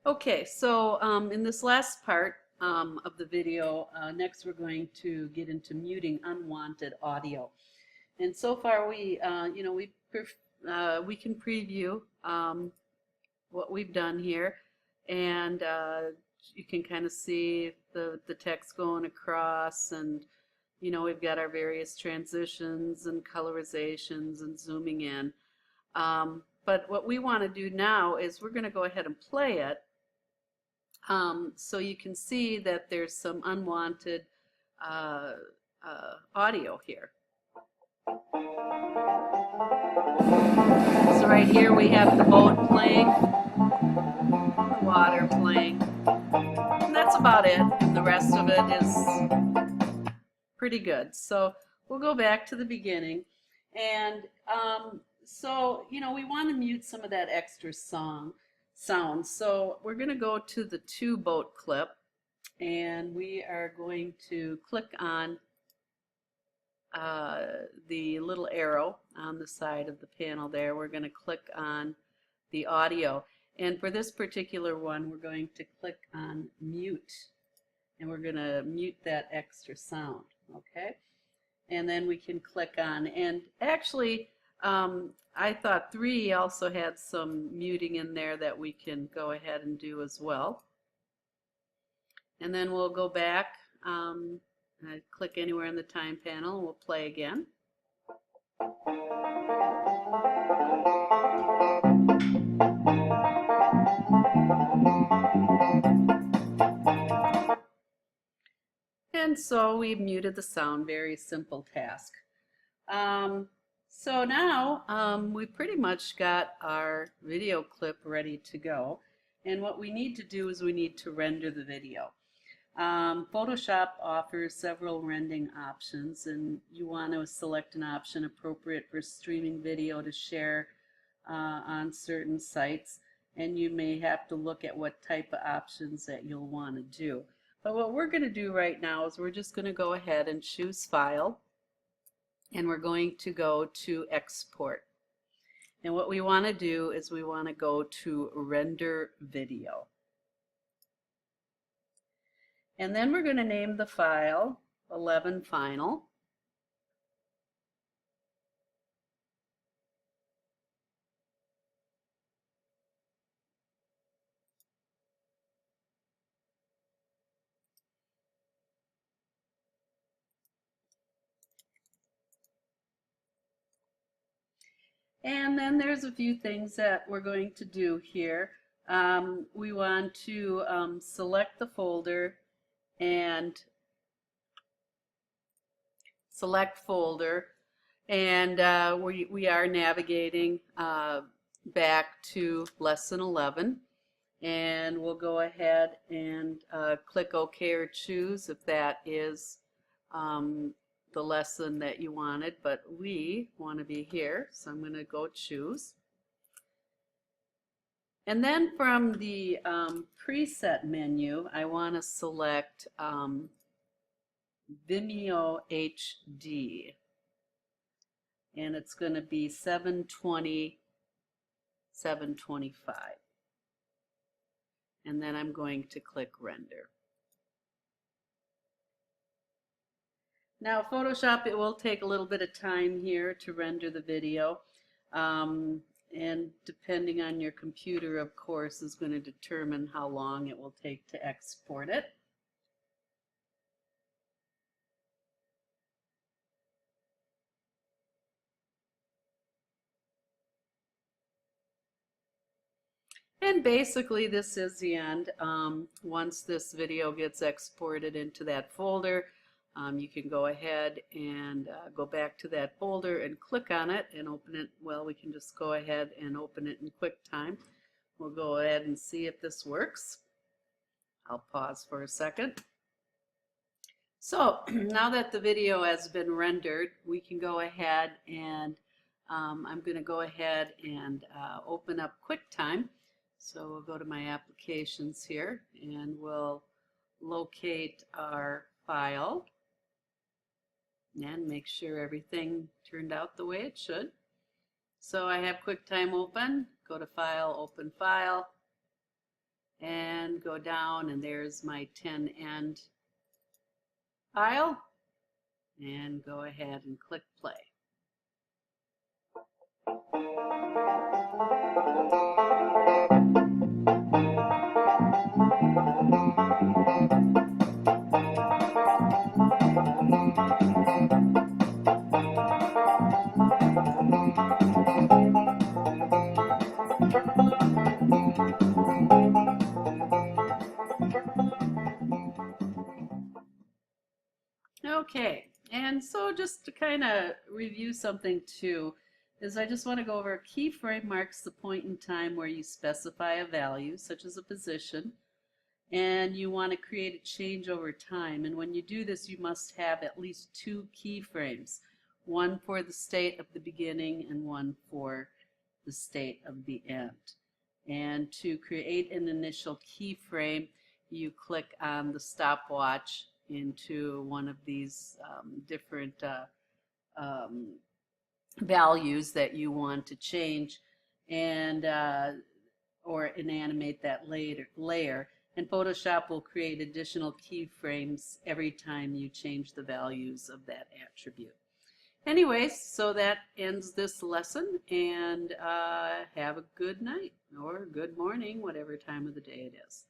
Okay, so in this last part of the video, next we're going to get into muting unwanted audio. And so far we can preview what we've done here, and you can kind of see the text going across, and we've got our various transitions and colorizations and zooming in. But what we want to do now is we're going to go ahead and play it. So you can see that there's some unwanted audio here. So right here we have the boat playing, the water playing, and that's about it. The rest of it is pretty good. So we'll go back to the beginning, and so we want to mute some of that extra sound. So we're going to go to the to boat clip, and we are going to click on the little arrow on the side of the panel there. We're going to click on the audio, and for this particular one we're going to click on mute, and we're going to mute that extra sound. Okay, and then we can click on, and actually I thought 3 also had some muting in there that we can go ahead and do as well. And then we'll go back, click anywhere in the time panel, and we'll play again. And so we've muted the sound. Very simple task. So now we pretty much got our video clip ready to go, and what we need to do is we need to render the video. Photoshop offers several rendering options, and you want to select an option appropriate for streaming video to share on certain sites, and you may have to look at what type of options that you'll want to do. But what we're going to do right now is we're just going to go ahead and choose File, and we're going to go to Export. And what we want to do is we want to go to Render Video. And then we're going to name the file 11 Final. And then there's a few things that we're going to do here. We want to select the folder and select folder, and we are navigating back to lesson 11, and we'll go ahead and click OK or choose if that is the lesson that you wanted, but we want to be here, so I'm going to go choose. And then from the preset menu, I want to select Vimeo HD, and it's going to be 720, 725. And then I'm going to click Render. Now Photoshop, it will take a little bit of time here to render the video, and depending on your computer, of course, is going to determine how long it will take to export it. And basically this is the end. Once this video gets exported into that folder, you can go ahead and go back to that folder and click on it and open it. Well, we can just go ahead and open it in QuickTime. We'll go ahead and see if this works. I'll pause for a second. So now that the video has been rendered, we can go ahead and I'm going to go ahead and open up QuickTime. So we'll go to my applications here, and we'll locate our file and make sure everything turned out the way it should. So I have QuickTime open. Go to File, Open File, and go down, and there's my 10 end aisle, and go ahead and click play. Okay, and so just to kind of review something too, is I just want to go over a keyframe marks the point in time where you specify a value, such as a position, and you want to create a change over time. And when you do this, you must have at least 2 keyframes, one for the state of the beginning and one for the state of the end. And to create an initial keyframe, you click on the stopwatch into one of these different values that you want to change, and or animate that layer. And Photoshop will create additional keyframes every time you change the values of that attribute. Anyways, so that ends this lesson, and have a good night or good morning, whatever time of the day it is.